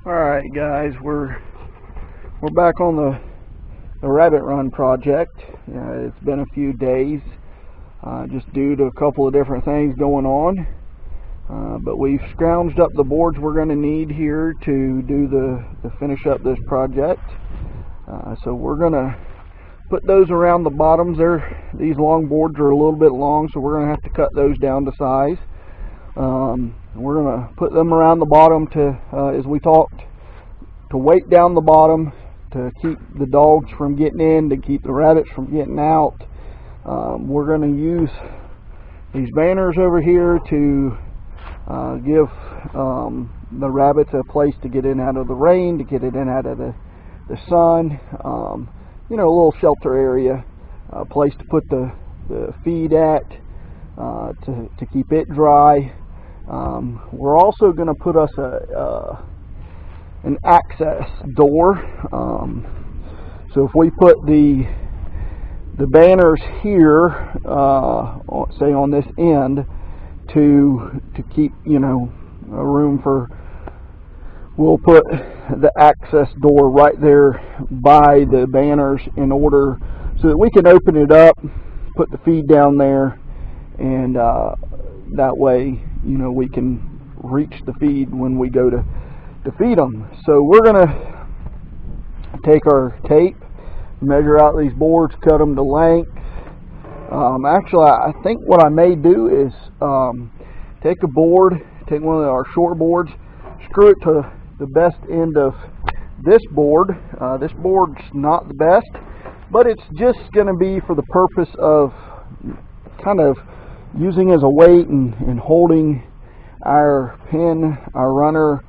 Alright guys, we're back on the rabbit run project. It's been a few days just due to a couple of different things going on, but we've scrounged up the boards we're going to need here to do the finish up this project. So we're going to put those around the bottoms there. These long boards are a little bit long, so we're going to have to cut those down to size. We're going to put them around the bottom to, as we talked, to weight down the bottom, to keep the dogs from getting in, to keep the rabbits from getting out. We're going to use these banners over here to give the rabbits a place to get in out of the rain, to get it in out of the sun. You know, a little shelter area, a place to put the feed at, to keep it dry. We're also going to put us an access door. So if we put the banners here, say on this end, to keep, you know, a room for, we'll put the access door right there by the banners in order so that we can open it up, put the feed down there, and that way, you know, we can reach the feed when we go to feed them. So we're going to take our tape, measure out these boards, cut them to length. Actually, I think what I may do is take a board, take one of our short boards, screw it to the best end of this board. This board's not the best, but it's just going to be for the purpose of kind of using as a weight and holding our pin, our runner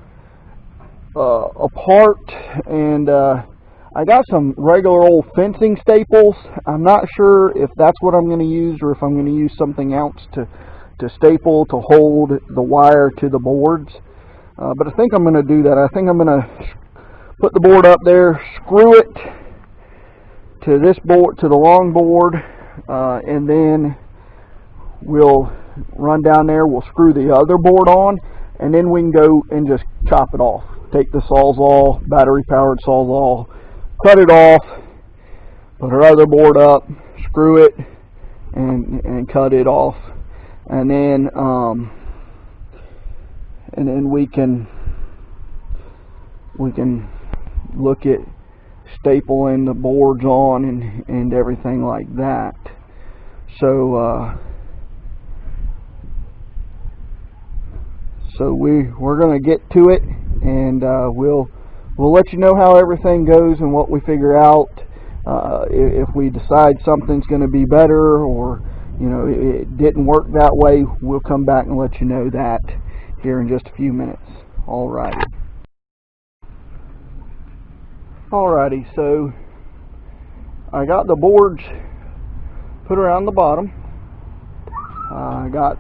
apart. And I got some regular old fencing staples. I'm not sure if that's what I'm going to use or if I'm going to use something else to staple to hold the wire to the boards. But I think I'm going to do that. I think I'm going to put the board up there, screw it to this board, to the long board, and then we'll run down there, we'll screw the other board on, and then we can go and just chop it off. Take the Sawzall, battery powered Sawzall, cut it off, put our other board up, screw it, and cut it off. And then we can look at stapling the boards on and everything like that. So we're going to get to it, and we'll let you know how everything goes and what we figure out. If we decide something's going to be better, or you know it didn't work that way, we'll come back and let you know that here in just a few minutes. Alrighty, so I got the boards put around the bottom. I got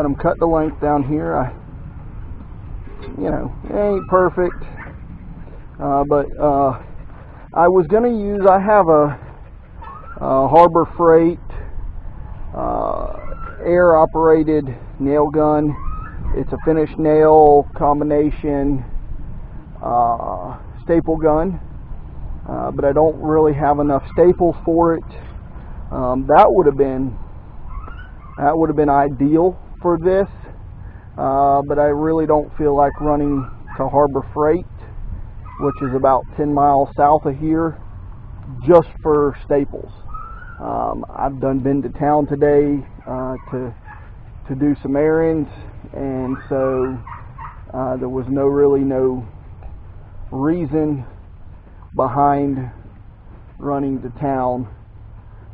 them cut the length down here. You know, it ain't perfect, but I was going to use, I have a Harbor Freight air operated nail gun. It's a finished nail combination staple gun, but I don't really have enough staples for it. That would have been ideal for this, but I really don't feel like running to Harbor Freight, which is about 10 miles south of here, just for staples. I've been to town today to do some errands, and so there was no reason behind running to town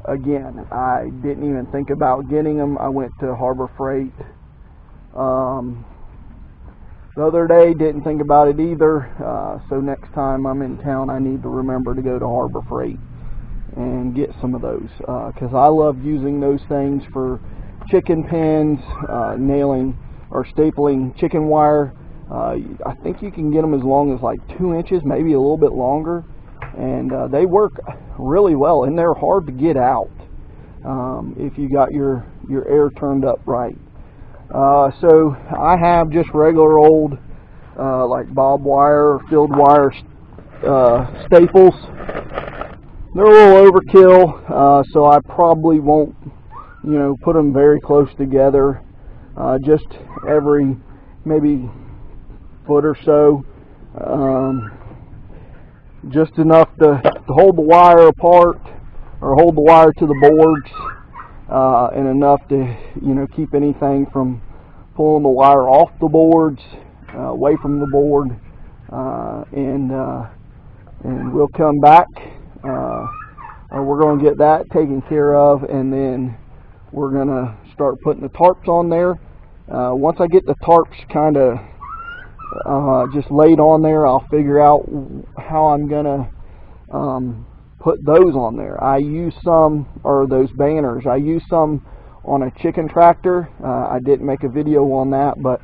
again. I didn't even think about getting them. I went to Harbor Freight the other day, didn't think about it either. So next time I'm in town, I need to remember to go to Harbor Freight and get some of those, because I love using those things for chicken pens, nailing or stapling chicken wire. I think you can get them as long as like 2 inches, maybe a little bit longer, and they work really well, and they're hard to get out if you got your air turned up right. So I have just regular old like bob wire or field wire staples. They're a little overkill, so I probably won't, put them very close together. Just every maybe foot or so, just enough to hold the wire apart or hold the wire to the boards, and enough to keep anything from pulling the wire off the boards, away from the board, and we'll come back. We're going to get that taken care of, and then we're going to start putting the tarps on there. Once I get the tarps kind of just laid on there, I'll figure out how I'm going to put those on there. I use some, or those banners, I use some on a chicken tractor. I didn't make a video on that, but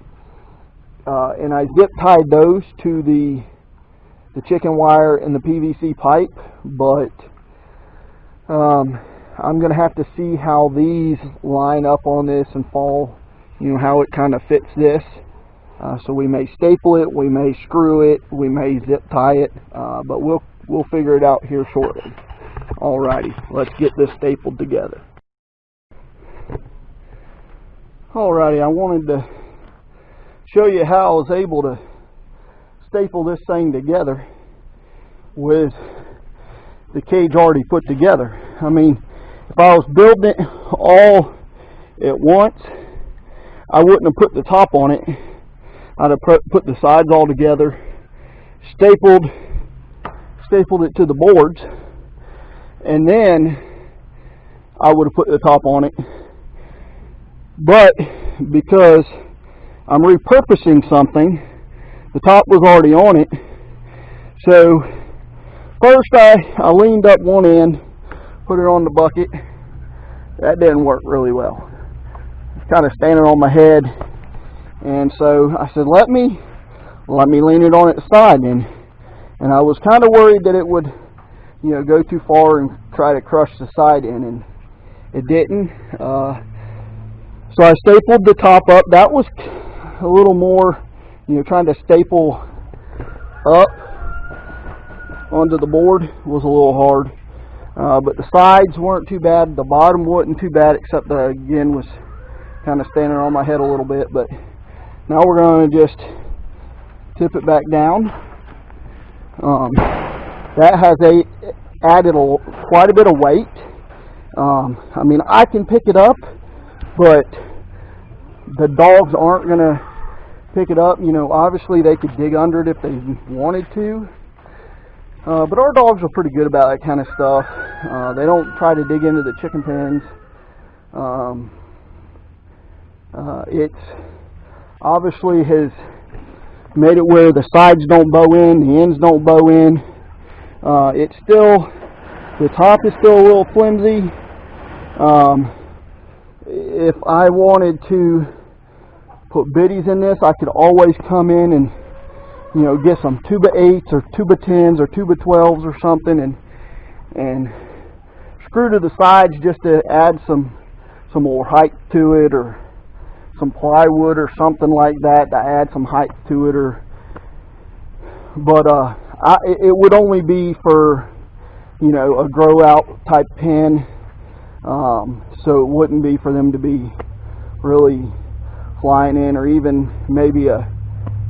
and I zip tied those to the chicken wire and the PVC pipe, but I'm going to have to see how these line up on this and fall, how it kind of fits this. So we may staple it, we may screw it, we may zip tie it, but we'll figure it out here shortly. Alrighty, let's get this stapled together. Alrighty, I wanted to show you how I was able to staple this thing together with the cage already put together. I mean, if I was building it all at once, I wouldn't have put the top on it. I'd have put the sides all together, stapled it to the boards, and then I would have put the top on it. But because I'm repurposing something, the top was already on it. So first I leaned up one end, put it on the bucket. That didn't work really well. It's kind of standing on my head, and so I said, let me lean it on its side, and I was kind of worried that it would go too far and try to crush the side in, and it didn't. So I stapled the top up. That was a little more, trying to staple up onto the board was a little hard, but the sides weren't too bad. The bottom wasn't too bad, except that again was kind of standing on my head a little bit. But now we're going to just tip it back down. That has added quite a bit of weight. I mean, I can pick it up, but the dogs aren't going to pick it up. Obviously they could dig under it if they wanted to, but our dogs are pretty good about that kind of stuff. They don't try to dig into the chicken pens. It's obviously has made it where the sides don't bow in, the ends don't bow in. It's still, the top is still a little flimsy. If I wanted to put biddies in this, I could always come in and get some 2x8s or 2x10s or 2x12s or something and screw to the sides just to add some more height to it, or some plywood or something like that to add some height to it. But it would only be for a grow out type pen, so it wouldn't be for them to be really flying in, or even maybe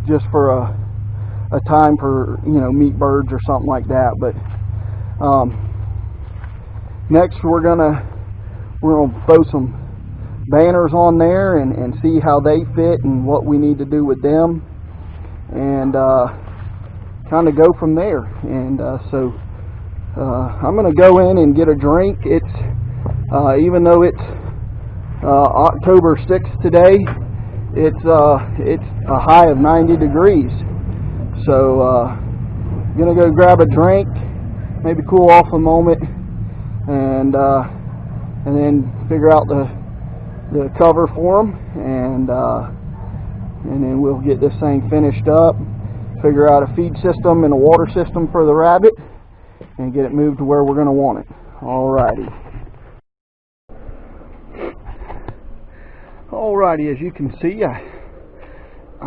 just for a time for meat birds or something like that. But next we're gonna throw some banners on there and see how they fit and what we need to do with them, and kind of go from there. And so I'm gonna go in and get a drink. It's even though it's October 6th today, it's a high of 90 degrees. So I'm gonna go grab a drink, maybe cool off a moment, and then figure out the cover for them, and then we'll get this thing finished up, figure out a feed system and a water system for the rabbit, and get it moved to where we're going to want it. Alrighty, as you can see, I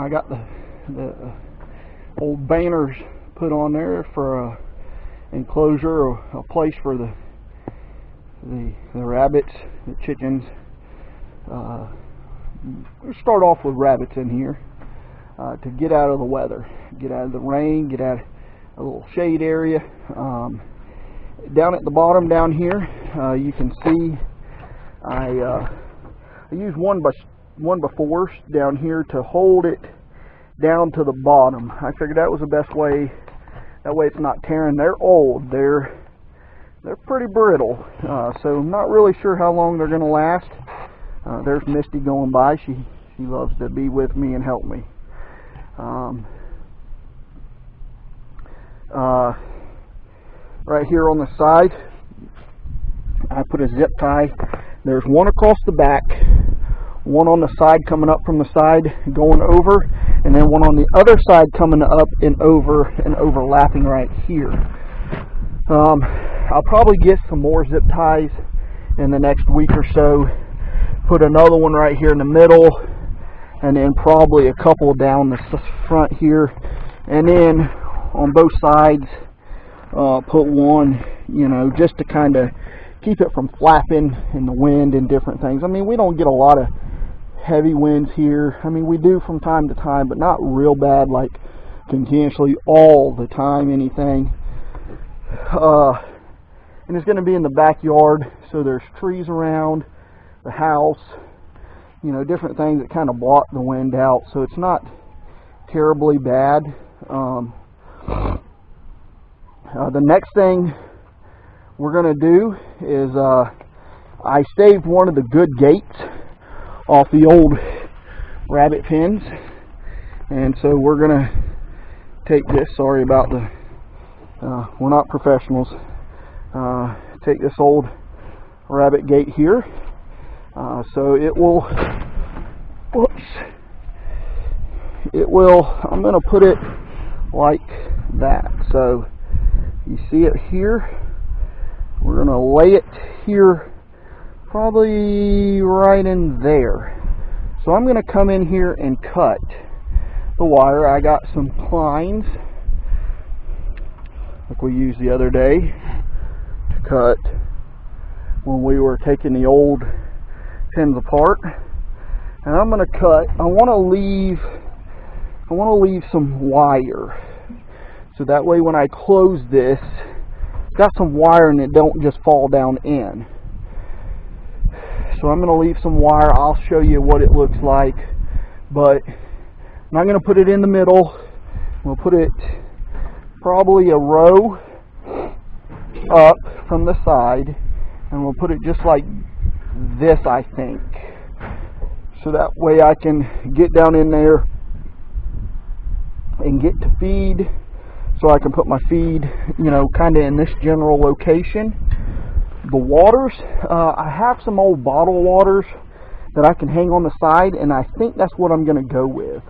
got the old banners put on there for a enclosure or a place for the rabbits, the chickens. We'll start off with rabbits in here to get out of the weather, get out of the rain, get out a little shade area. Down at the bottom down here, you can see I used one before down here to hold it down to the bottom. I figured that was the best way. That way it's not tearing. They're old. They're pretty brittle. So I'm not really sure how long they're going to last. There's Misty going by. She loves to be with me and help me. Right here on the side, I put a zip tie. There's one across the back, one on the side coming up from the side going over, and then one on the other side coming up and over and overlapping right here. I'll probably get some more zip ties in the next week or so. Put another one right here in the middle, and then probably a couple down the front here, and then on both sides put one, just to kind of keep it from flapping in the wind and different things. I mean, we don't get a lot of heavy winds here. I mean, we do from time to time, but not real bad, like continuously all the time anything. And it's going to be in the backyard, so there's trees around the house, different things that kind of block the wind out, so it's not terribly bad. The next thing we're going to do is I saved one of the good gates off the old rabbit pens, and so we're going to take this, sorry about the we're not professionals, take this old rabbit gate here, so it will, I'm going to put it like that. So you see it here, we're going to lay it here probably right in there. So I'm going to come in here and cut the wire. I got some lines like we used the other day to cut when we were taking the old pins apart, and I'm going to cut. I want to leave some wire, so that way when I close this, it's got some wire and it don't just fall down in. So I'm going to leave some wire. I'll show you what it looks like, but I'm not going to put it in the middle. We'll put it probably a row up from the side, and we'll put it just like this, I think, so that way I can get down in there and get to feed, so I can put my feed, kind of in this general location. The waters, I have some old bottle waters that I can hang on the side, and I think that's what I'm going to go with,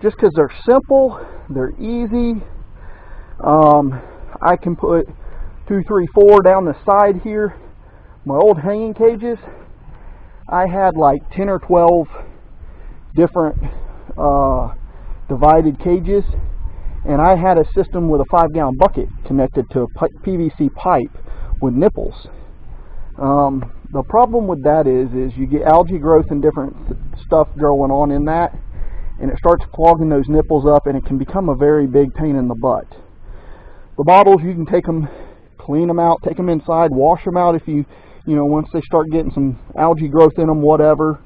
just because they're simple, they're easy. I can put 2, 3, 4 down the side here. My old hanging cages, I had like 10 or 12 different divided cages, and I had a system with a 5-gallon bucket connected to a PVC pipe with nipples. The problem with that is you get algae growth and different stuff going on in that, and it starts clogging those nipples up, and it can become a very big pain in the butt. The bottles, you can take them, clean them out, take them inside, wash them out if once they start getting some algae growth in them, whatever.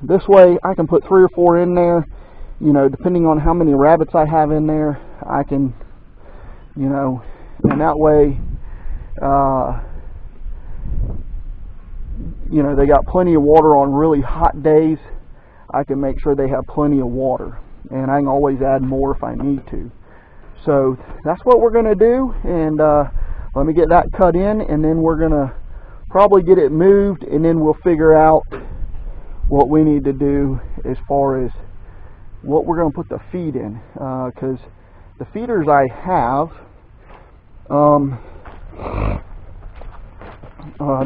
This way I can put 3 or 4 in there, depending on how many rabbits I have in there. I can, and that way, they got plenty of water on really hot days. I can make sure they have plenty of water, and I can always add more if I need to. So that's what we're going to do, and let me get that cut in, and then we're going to probably get it moved, and then we'll figure out what we need to do as far as what we're going to put the feed in, because the feeders I have,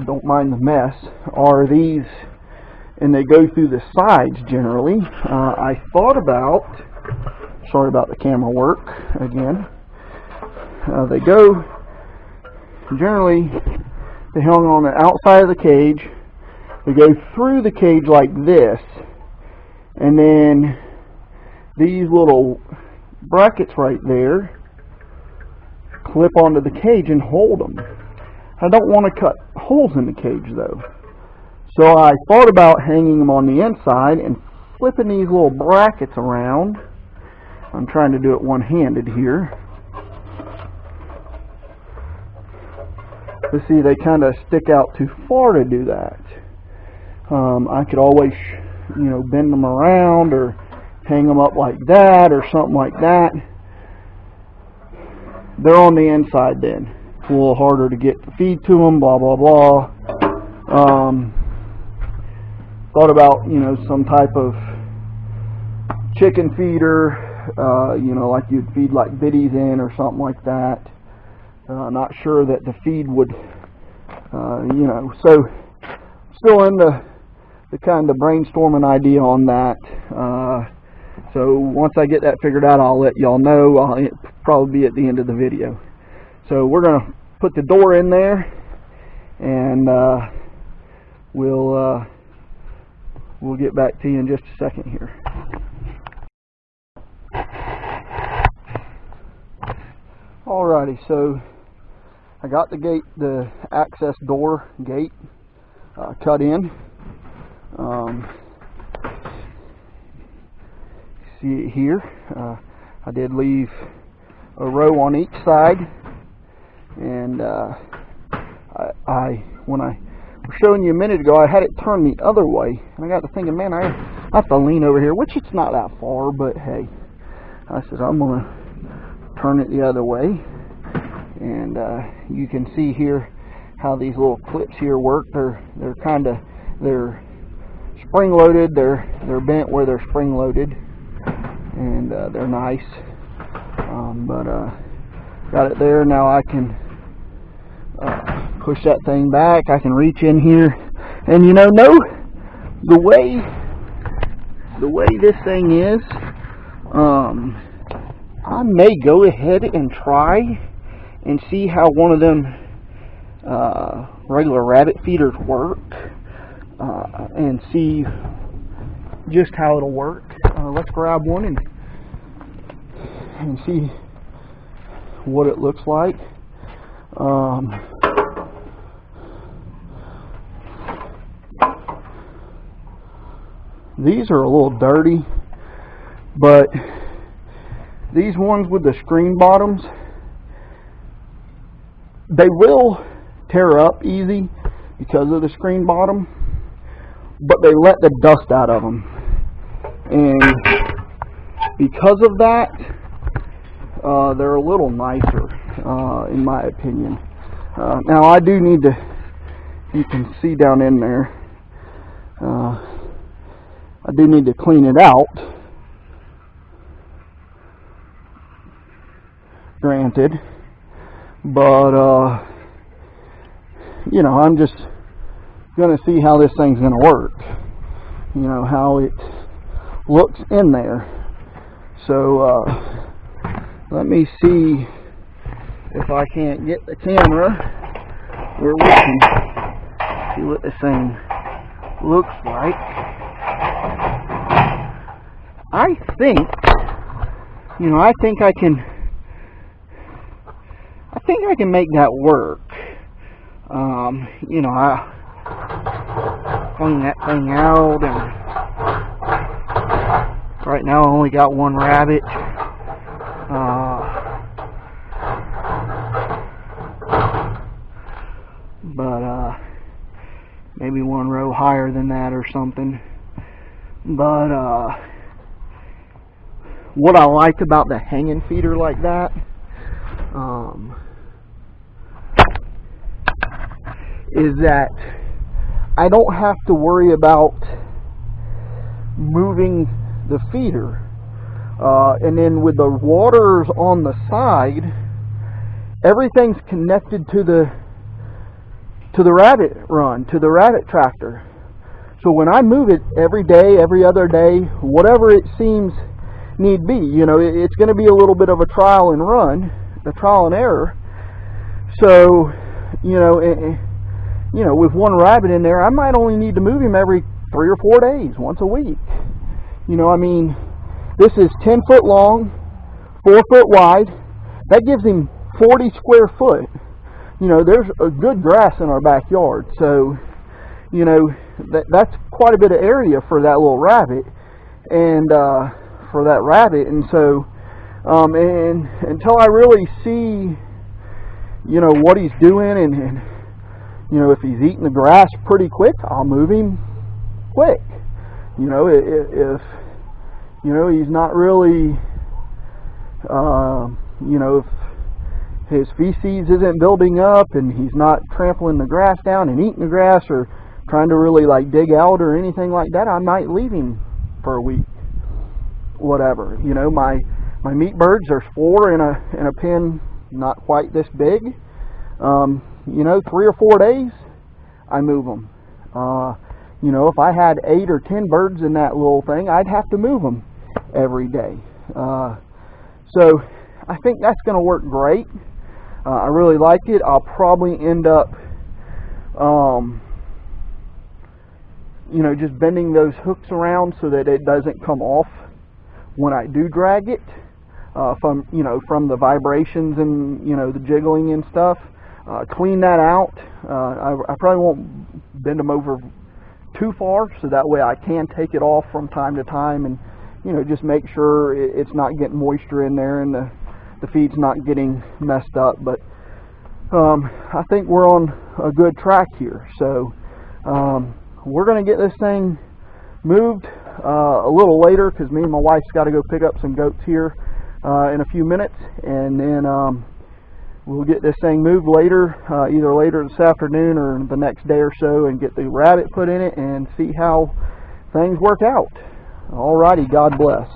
don't mind the mess, are these, and they go through the sides generally. I thought about sorry about the camera work again. They go, generally, they hung on the outside of the cage. They go through the cage like this, and then these little brackets right there clip onto the cage and hold them. I don't want to cut holes in the cage though, so I thought about hanging them on the inside and flipping these little brackets around. I'm trying to do it one-handed here. But see, they kind of stick out too far to do that. I could always, bend them around or hang them up like that or something like that. They're on the inside then. It's a little harder to get the feed to them, blah, blah, blah. Thought about, some type of chicken feeder, like you'd feed like biddies in or something like that. Not sure that the feed would, so still in the kind of brainstorming idea on that. So once I get that figured out, I'll let y'all know. It'll probably be at the end of the video. So we're going to put the door in there, and we'll get back to you in just a second here. Alrighty, so I got the access door gate cut in. See it here. I did leave a row on each side, and when I was showing you a minute ago, I had it turned the other way, and I got to thinking, man, I have to lean over here, which it's not that far, but hey, I said I'm gonna turn it the other way. And you can see here how these little clips here work. They're spring loaded. They're bent where they're spring loaded, and they're nice. Got it there. Now I can push that thing back. I can reach in here, and the way this thing is, I may go ahead and try and see how one of them regular rabbit feeders work, and see just how it'll work. Let's grab one and see what it looks like. These are a little dirty, but these ones with the screen bottoms, they will tear up easy because of the screen bottom, but they let the dust out of them, and because of that, they're a little nicer, in my opinion. Now I do need to, you can see down in there, I do need to clean it out, granted. But, I'm just going to see how this thing's going to work. How it looks in there. So, let me see if I can't get the camera where we can see what this thing looks like. I think I can make that work. I clean that thing out, and right now I only got one rabbit. But maybe one row higher than that or something. But what I like about the hanging feeder like that, is that I don't have to worry about moving the feeder, and then with the waters on the side, everything's connected to the rabbit run, to the rabbit tractor. So when I move it every day, every other day, whatever it seems need be. You know, it's going to be a little bit of a trial and error. So, you know, with one rabbit in there, I might only need to move him every 3 or 4 days, once a week. You know, I mean, this is 10 foot long, 4 foot wide. That gives him 40 square foot. You know, there's a good grass in our backyard, so, you know, that's quite a bit of area for that little rabbit, and and so, and until I really see, you know, what he's doing, and you know, if he's eating the grass pretty quick, I'll move him quick. You know, if you know, he's not really, you know, if his feces isn't building up and he's not trampling the grass down and eating the grass or trying to really like dig out or anything like that, I might leave him for a week. Whatever. You know, my meat birds, there's 4 in a pen not quite this big. You know, 3 or 4 days, I move them. You know, if I had 8 or 10 birds in that little thing, I'd have to move them every day. So I think that's going to work great. I really like it. I'll probably end up, you know, just bending those hooks around so that it doesn't come off when I do drag it, from, you know, from the vibrations and, you know, the jiggling and stuff. Clean that out. I probably won't bend them over too far, so that way I can take it off from time to time and, you know, just make sure it's not getting moisture in there and the feed's not getting messed up. But I think we're on a good track here. So we're going to get this thing moved a little later, because me and my wife's got to go pick up some goats here in a few minutes, and then we'll get this thing moved later, either later this afternoon or the next day or so, and get the rabbit put in it and see how things work out. Alrighty, God bless.